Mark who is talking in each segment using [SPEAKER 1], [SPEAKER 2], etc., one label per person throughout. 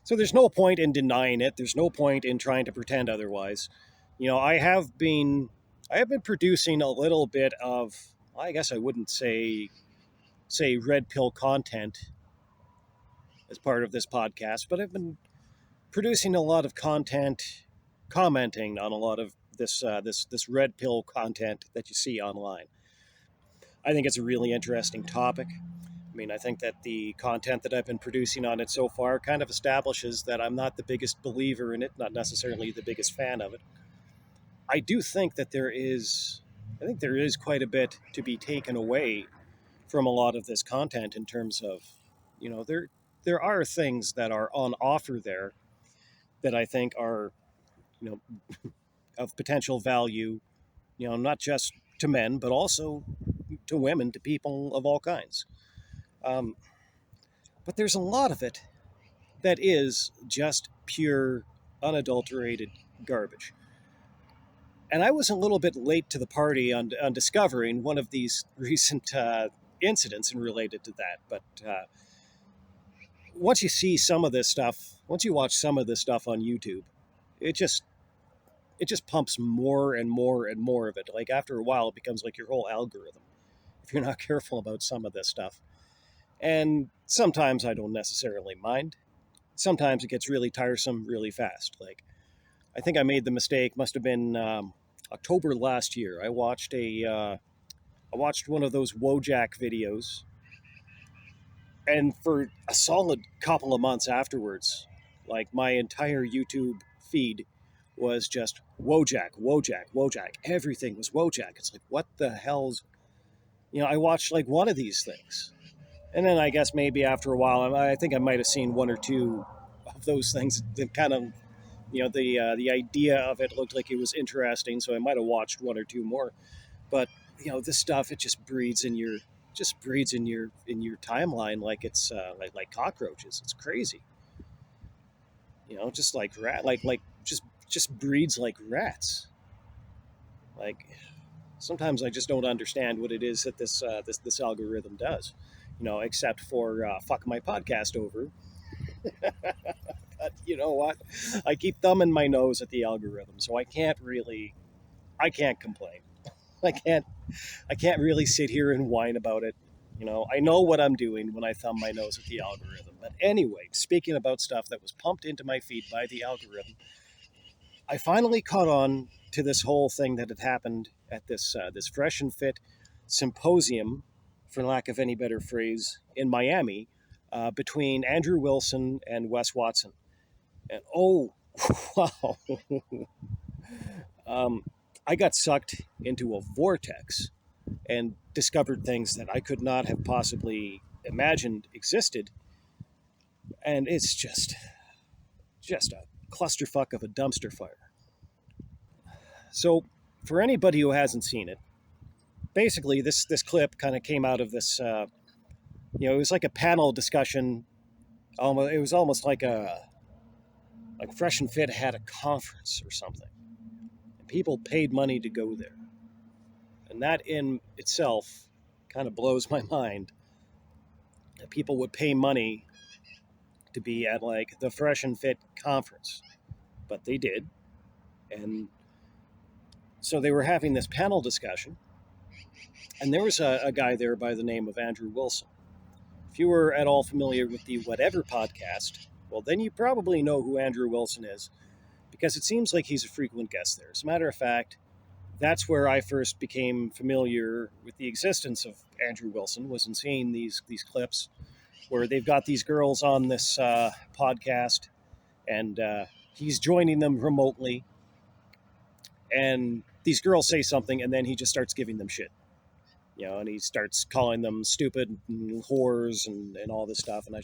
[SPEAKER 1] So there's no point in denying it. There's no point in trying to pretend otherwise. I have been producing a little bit of, I guess I wouldn't say red pill content as part of this podcast, but I've been producing a lot of content, commenting on a lot of this red pill content that you see online. I think it's a really interesting topic. I mean, I think that the content that I've been producing on it so far kind of establishes that I'm not the biggest believer in it, not necessarily the biggest fan of it. I do think that I think there is quite a bit to be taken away from a lot of this content in terms of, there are things that are on offer there that I think are, you know, of potential value, not just to men, but also to women, to people of all kinds. Um, but there's a lot of it that is just pure, unadulterated garbage. And I was a little bit late to the party on discovering one of these recent incidents and related to that. But once you see some of this stuff, once you watch some of this stuff on YouTube, it just pumps more and more and more of it. Like after a while, it becomes like your whole algorithm if you're not careful about some of this stuff. And sometimes I don't necessarily mind. Sometimes it gets really tiresome really fast. Like I think I made the mistake. Must have been October last year. I watched one of those Wojak videos, and for a solid couple of months afterwards, like my entire YouTube feed was just Wojak, Wojak, Wojak. Everything was Wojak. It's like, what the hell's, I watched like one of these things. And then I guess maybe after a while, I think I might have seen one or two of those things that kind of, the idea of it looked like it was interesting. So I might have watched one or two more. But, this stuff, it just breeds in your timeline like it's like cockroaches. It's crazy. Just like just breeds like rats. Like sometimes I just don't understand what it is that this algorithm does. Except for fuck my podcast over. But you know what? I keep thumbing my nose at the algorithm, so I can't complain. I can't I can't really sit here and whine about it. I know what I'm doing when I thumb my nose at the algorithm. But anyway, speaking about stuff that was pumped into my feed by the algorithm, I finally caught on to this whole thing that had happened at this Fresh and Fit symposium, for lack of any better phrase, in Miami, between Andrew Wilson and Wes Watson. And oh, wow. um, I got sucked into a vortex and discovered things that I could not have possibly imagined existed. And it's just a clusterfuck of a dumpster fire. So, for anybody who hasn't seen it, basically this clip kind of came out of this. It was like a panel discussion. It was almost like Fresh and Fit had a conference or something. And people paid money to go there, and that in itself kind of blows my mind. That people would pay money to be at like the Fresh and Fit conference, but they did, and so they were having this panel discussion, and there was a guy there by the name of Andrew Wilson. If you were at all familiar with the Whatever podcast, well, then you probably know who Andrew Wilson is, because it seems like he's a frequent guest there. As a matter of fact, that's where I first became familiar with the existence of Andrew Wilson, was in seeing these clips where they've got these girls on this podcast, and he's joining them remotely, and these girls say something, and then he just starts giving them shit. And he starts calling them stupid and whores and all this stuff. And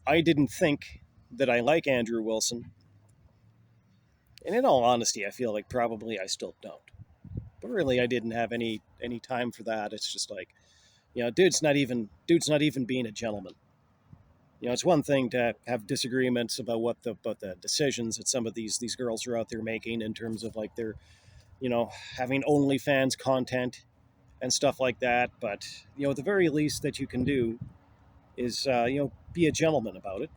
[SPEAKER 1] I didn't think that I like Andrew Wilson. And in all honesty, I feel like probably I still don't. But really, I didn't have any time for that. It's just like, dude's not even being a gentleman. It's one thing to have disagreements about the decisions that some of these girls are out there making in terms of like their, having OnlyFans content and stuff like that. But, the very least that you can do is, be a gentleman about it.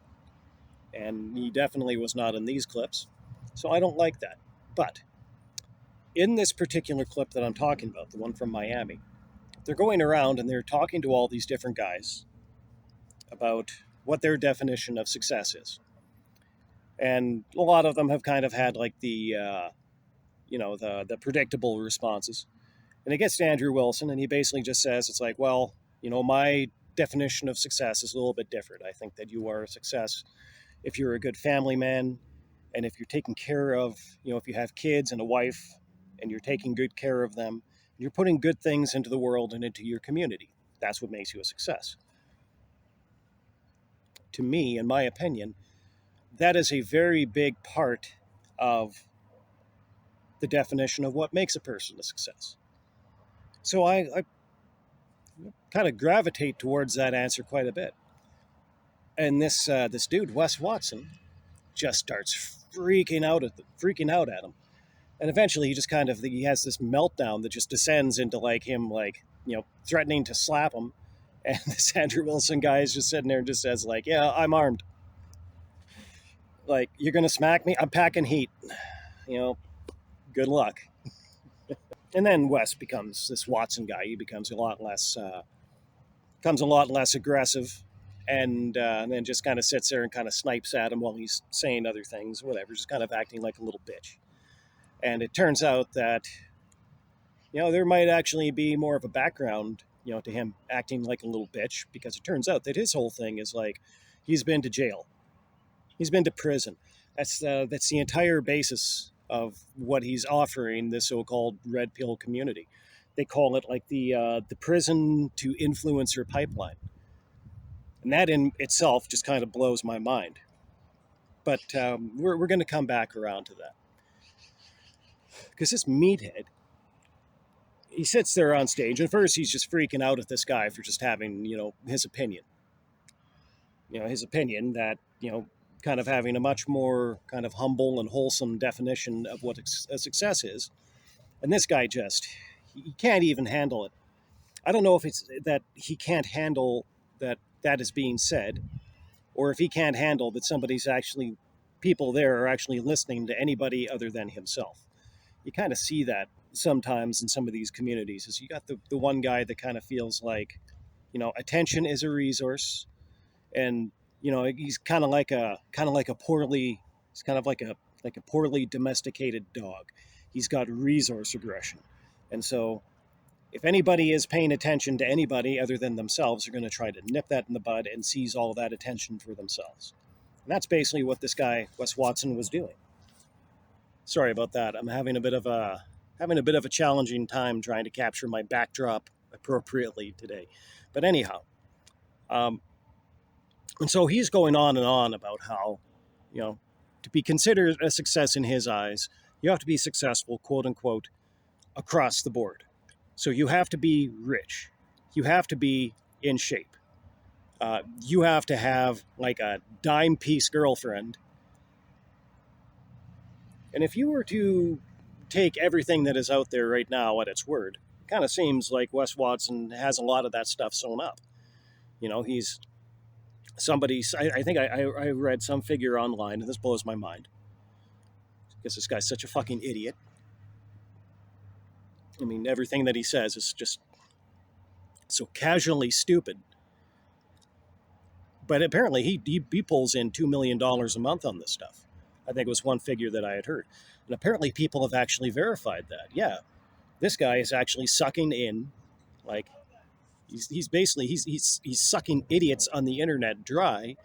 [SPEAKER 1] and he definitely was not in these clips. So I don't like that. But in this particular clip that I'm talking about, the one from Miami, they're going around and they're talking to all these different guys about what their definition of success is. And a lot of them have kind of had like the predictable responses. And it gets to Andrew Wilson, and he basically just says, it's like, well, my definition of success is a little bit different. I think that you are a success if you're a good family man, and if you're taking care of, if you have kids and a wife, and you're taking good care of them, you're putting good things into the world and into your community. That's what makes you a success. To me, in my opinion, that is a very big part of the definition of what makes a person a success. So I kind of gravitate towards that answer quite a bit. And this dude, Wes Watson, just starts freaking out at him. And eventually he has this meltdown that just descends into like him threatening to slap him. And this Andrew Wilson guy is just sitting there and just says like, yeah, I'm armed. Like, you're gonna smack me? I'm packing heat. Good luck. And then Wes becomes this Watson guy. He becomes a lot less aggressive, and then just kind of sits there and kind of snipes at him while he's saying other things, whatever, just kind of acting like a little bitch. And it turns out that there might actually be more of a background to him acting like a little bitch, because it turns out that his whole thing is like he's been to jail, he's been to prison. That's the entire basis of what he's offering this so-called red pill community. They call it like the prison to influencer pipeline, and that in itself just kind of blows my mind. But we're going to come back around to that, because this meathead, he sits there on stage, and first he's just freaking out at this guy for just having his opinion. His opinion that kind of having a much more kind of humble and wholesome definition of what a success is. And this guy he can't even handle it. I don't know if it's that he can't handle that is being said, or if he can't handle that people there are actually listening to anybody other than himself. You kind of see that sometimes in some of these communities, is you got the one guy that kind of feels like, attention is a resource, and he's kind of like a poorly domesticated dog. He's got resource aggression, and so if anybody is paying attention to anybody other than themselves, they're going to try to nip that in the bud and seize all that attention for themselves. And that's basically what this guy Wes Watson was doing. Sorry about that. I'm having a bit of a challenging time trying to capture my backdrop appropriately today. But anyhow, and so he's going on and on about how, to be considered a success in his eyes, you have to be successful, quote unquote, across the board. So you have to be rich. You have to be in shape. You have to have like a dime piece girlfriend. And if you were to take everything that is out there right now at its word, it kind of seems like Wes Watson has a lot of that stuff sewn up. He's somebody, I think I read some figure online, and this blows my mind, because this guy's such a fucking idiot. I mean, everything that he says is just so casually stupid. But apparently he pulls in $2 million a month on this stuff. I think it was one figure that I had heard. And apparently people have actually verified that. Yeah, this guy is actually sucking in, like, he's basically, he's sucking idiots on the internet dry,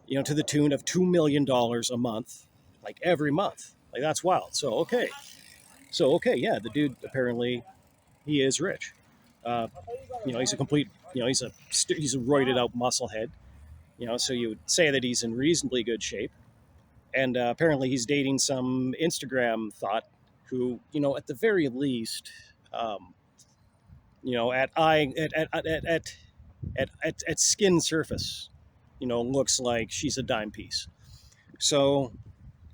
[SPEAKER 1] to the tune of $2 million a month, like every month. Like, that's wild. So, okay, yeah, the dude, apparently, he is rich. He's a complete, he's a roided out musclehead. So you would say that he's in reasonably good shape. And apparently he's dating some Instagram thought who, at the very least, at skin surface, looks like she's a dime piece. So,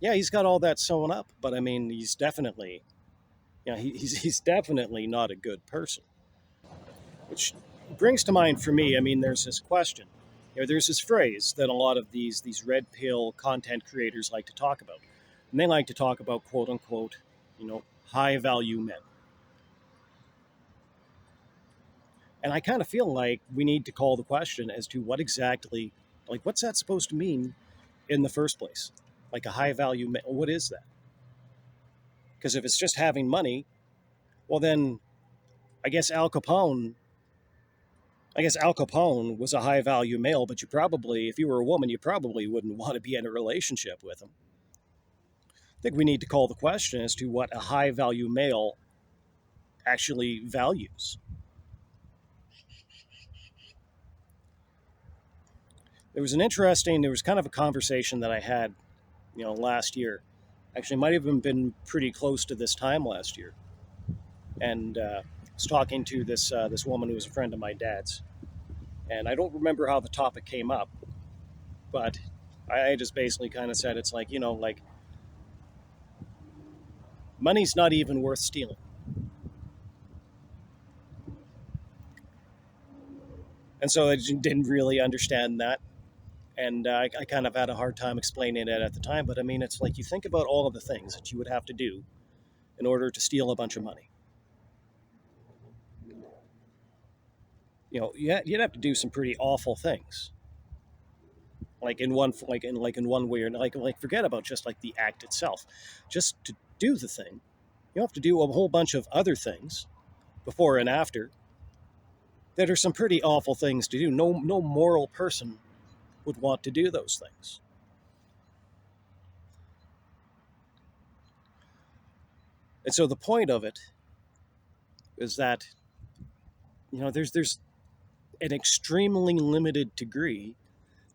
[SPEAKER 1] yeah, he's got all that sewn up, but I mean, he's definitely, he's definitely not a good person. Which brings to mind for me, I mean, there's this question, there's this phrase that a lot of these red pill content creators like to talk about, and they like to talk about quote unquote, high value men. And I kind of feel like we need to call the question as to what exactly, like, what's that supposed to mean in the first place? Like a high value man, what is that? Because if it's just having money, well then, I guess Al Capone. I guess Al Capone was a high value male, but you probably, if you were a woman, you probably wouldn't want to be in a relationship with him. I think we need to call the question as to what a high value male actually values. There was kind of a conversation that I had, last year. Actually, it might have even been pretty close to this time last year. And I was talking to this woman who was a friend of my dad's. And I don't remember how the topic came up, but I just basically kind of said it's like, like money's not even worth stealing. And so I didn't really understand that. And I kind of had a hard time explaining it at the time. But I mean, it's like you think about all of the things that you would have to do in order to steal a bunch of money. You'd have to do some pretty awful things. In one way, or like forget about just like the act itself. Just to do the thing, you have to do a whole bunch of other things before and after that are some pretty awful things to do. No moral person would want to do those things. And so the point of it is that there's an extremely limited degree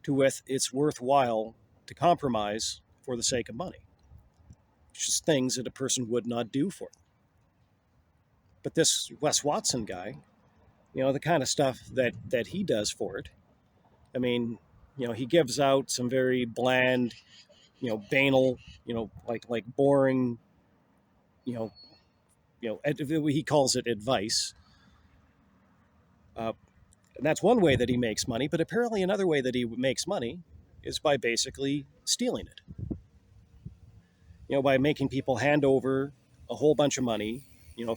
[SPEAKER 1] to which it's worthwhile to compromise for the sake of money. It's just things that a person would not do for them. But this Wes Watson guy, the kind of stuff that he does for it, I mean, he gives out some very bland, banal, like boring, you know, he calls it advice. And that's one way that he makes money, but apparently another way that he makes money is by basically stealing it. By making people hand over a whole bunch of money,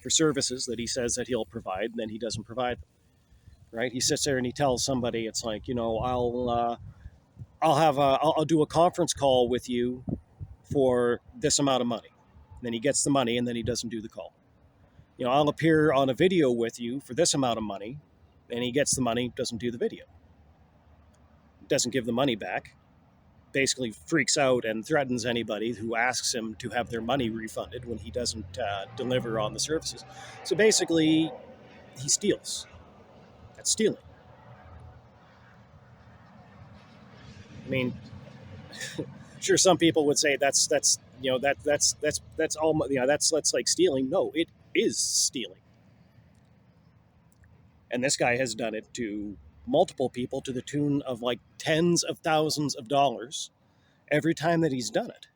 [SPEAKER 1] for services that he says that he'll provide, and then he doesn't provide them. Right? He sits there and he tells somebody, it's like, I'll do a conference call with you for this amount of money. And then he gets the money and then he doesn't do the call. I'll appear on a video with you for this amount of money, and he gets the money, doesn't do the video, doesn't give the money back, basically freaks out and threatens anybody who asks him to have their money refunded when he doesn't deliver on the services. So basically, he steals. That's stealing. I mean, sure, some people would say that's all, that's like stealing. No, it is stealing. And this guy has done it to multiple people to the tune of like tens of thousands of dollars every time that he's done it.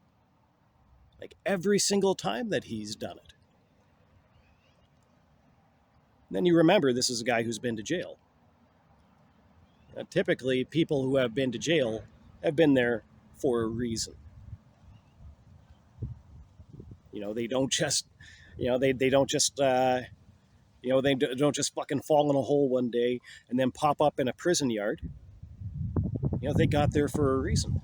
[SPEAKER 1] Like every single time that he's done it. And then you remember this is a guy who's been to jail. Typically, people who have been to jail have been there for a reason. They don't just, they don't just, they don't just fucking fall in a hole one day and then pop up in a prison yard. They got there for a reason.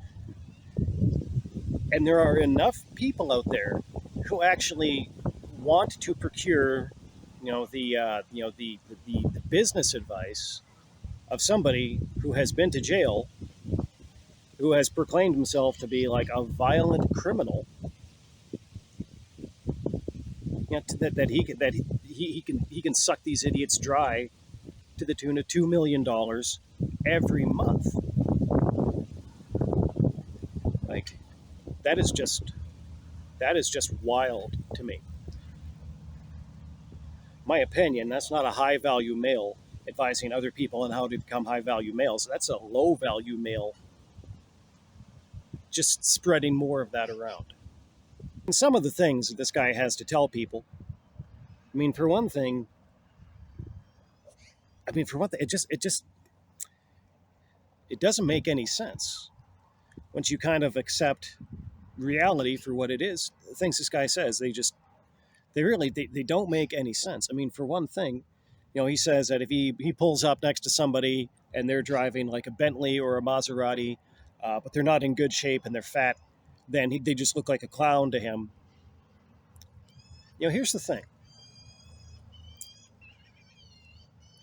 [SPEAKER 1] And there are enough people out there who actually want to procure, the business advice of somebody who has been to jail, who has proclaimed himself to be like a violent criminal. That he can suck these idiots dry to the tune of $2 million every month. Like that is just wild to me. My opinion, that's not a high value male advising other people on how to become high value males. That's a low value male just spreading more of that around. And some of the things that this guy has to tell people, I mean, for one thing, it just it doesn't make any sense once you kind of accept reality for what it is. The things this guy says, they don't make any sense. I mean, for one thing, he says that if he pulls up next to somebody and they're driving like a Bentley or a Maserati, but they're not in good shape and they're fat, then they just look like a clown to him. Here's the thing: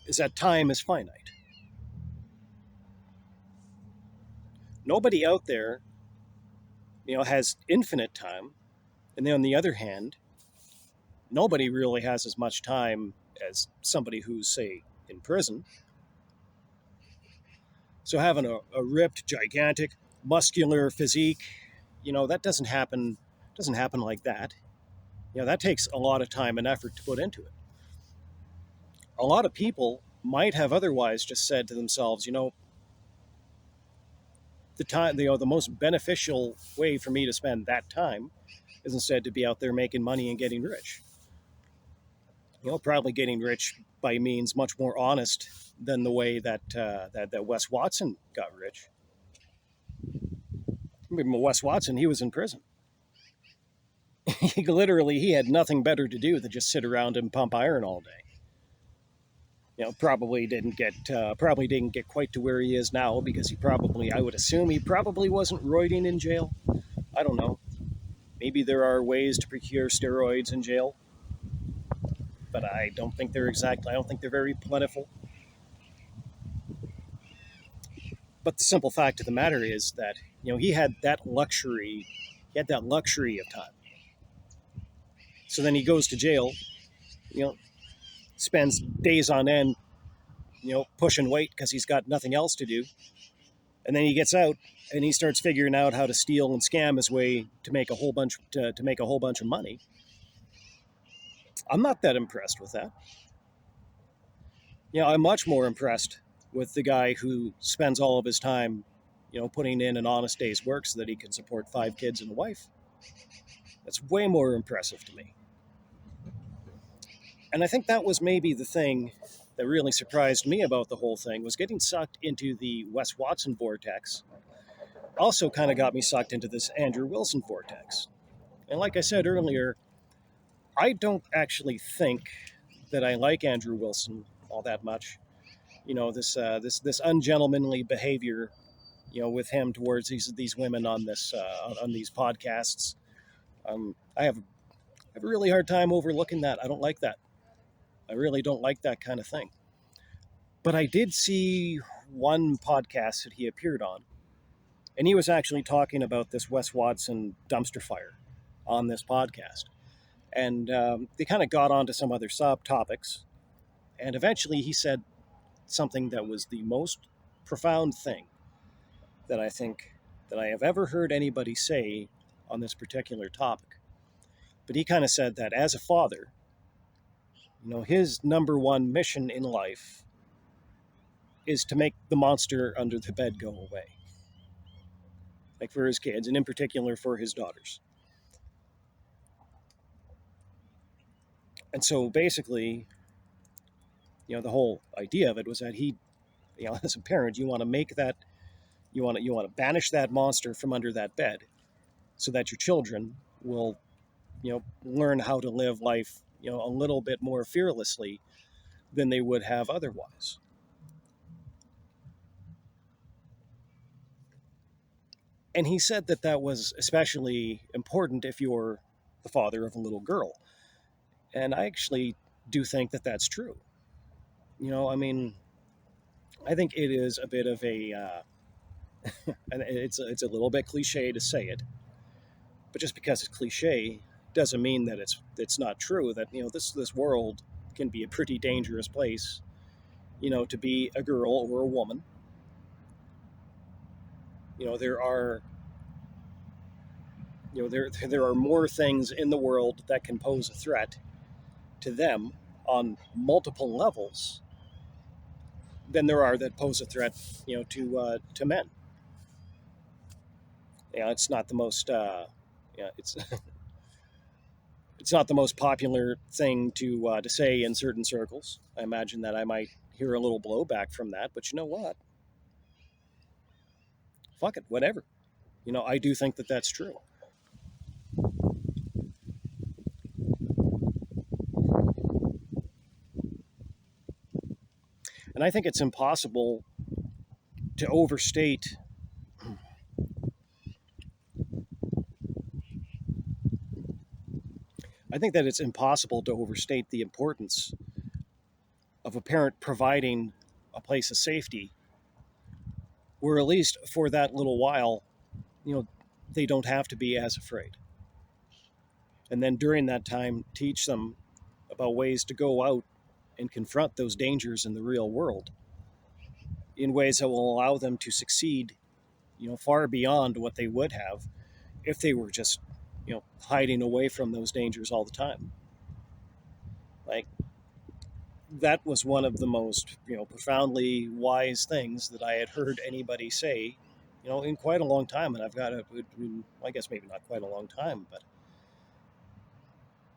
[SPEAKER 1] is that time is finite. Nobody out there, has infinite time, and then on the other hand, nobody really has as much time as somebody who's, say, in prison. So having a ripped, gigantic, muscular physique, that doesn't happen like that. That takes a lot of time and effort to put into it. A lot of people might have otherwise just said to themselves, the most beneficial way for me to spend that time is instead to be out there making money and getting rich. Probably getting rich by means much more honest than the way that Wes Watson got rich. I mean, Wes Watson, he was in prison. He had nothing better to do than just sit around and pump iron all day. Probably didn't get quite to where he is now because I would assume he probably wasn't roiding in jail. I don't know. Maybe there are ways to procure steroids in jail, but I don't think they're very plentiful. But the simple fact of the matter is that, he had that luxury. He had that luxury of time. So then he goes to jail, spends days on end, pushing weight because he's got nothing else to do. And then he gets out and he starts figuring out how to steal and scam his way to make a whole bunch of money. I'm not that impressed with that. I'm much more impressed with the guy who spends all of his time, putting in an honest day's work so that he can support 5 kids and a wife. That's way more impressive to me. And I think that was maybe the thing that really surprised me about the whole thing, was getting sucked into the Wes Watson vortex. Also kind of got me sucked into this Andrew Wilson vortex. And like I said earlier, I don't actually think that I like Andrew Wilson all that much. This ungentlemanly behavior, with him towards these women on these podcasts. I have a really hard time overlooking that. I don't like that. I really don't like that kind of thing. But I did see one podcast that he appeared on, and he was actually talking about this Wes Watson dumpster fire on this podcast. And they kind of got onto some other subtopics. And eventually he said something that was the most profound thing that I think that I have ever heard anybody say on this particular topic. But he kind of said that as a father, his number one mission in life is to make the monster under the bed go away. Like for his kids, and in particular for his daughters. And so basically, the whole idea of it was that he, as a parent, you want to banish that monster from under that bed so that your children will, learn how to live life, a little bit more fearlessly than they would have otherwise. And he said that was especially important if you're the father of a little girl. And I actually do think that that's true. I mean, I think it is a bit of a, and it's a little bit cliche to say it, but just because it's cliche doesn't mean that it's not true. That this world can be a pretty dangerous place, to be a girl or a woman. There are there are more things in the world that can pose a threat to them on multiple levels than there are that pose a threat, to men. It's not the most it's it's not the most popular thing to say in certain circles. I imagine that I might hear a little blowback from that, but you know what? fuck it, whatever. I do think that that's true. And I think it's impossible to overstate. I think that it's impossible to overstate the importance of a parent providing a place of safety where, at least for that little while, you know, they don't have to be as afraid. And then during that time, teach them about ways to go out and confront those dangers in the real world in ways that will allow them to succeed, far beyond what they would have if they were just, hiding away from those dangers all the time. Like, that was one of the most, profoundly wise things that I had heard anybody say, in quite a long time. And I've got a, I guess maybe not quite a long time, but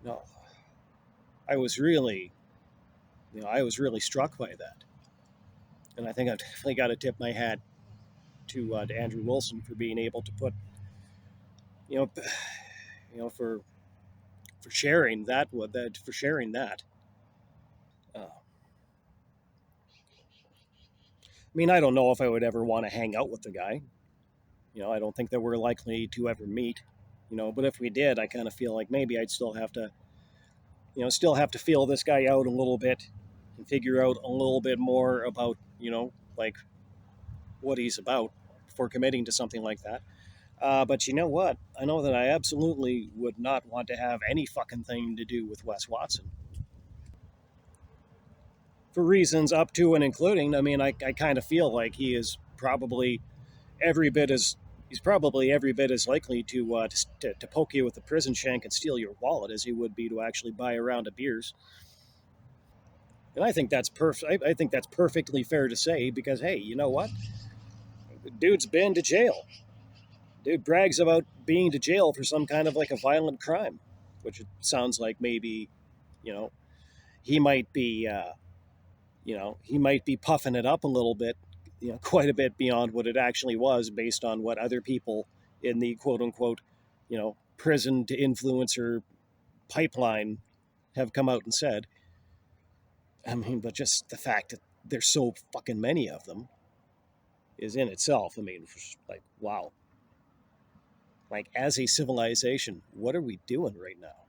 [SPEAKER 1] no, I was really, I was really struck by that. And I think I've definitely got to tip my hat to Andrew Wilson for being able to put, you know, for sharing for sharing that. I mean, I don't know if I would ever want to hang out with the guy. I don't think that we're likely to ever meet. But if we did, I kind of feel like maybe I'd still have to feel this guy out a little bit and figure out a little bit more about, like what he's about before committing to something like that. But you know what? I know that I absolutely would not want to have any fucking thing to do with Wes Watson for reasons up to and including. I mean, I kind of feel like every bit as he's probably every bit as likely to poke you with a prison shank and steal your wallet as he would be to actually buy a round of beers. And I think that's perfect. I think that's perfectly fair to say because hey, you know what? Dude's been to jail. Dude brags about being to jail for some kind of like a violent crime, which it sounds like maybe, you know, he might be, he might be puffing it up a little bit, quite a bit beyond what it actually was, based on what other people in the quote unquote, prison to influencer pipeline have come out and said. I mean, but just the fact that there's so fucking many of them is in itself. I mean, like wow. Like as a civilization, what are we doing right now?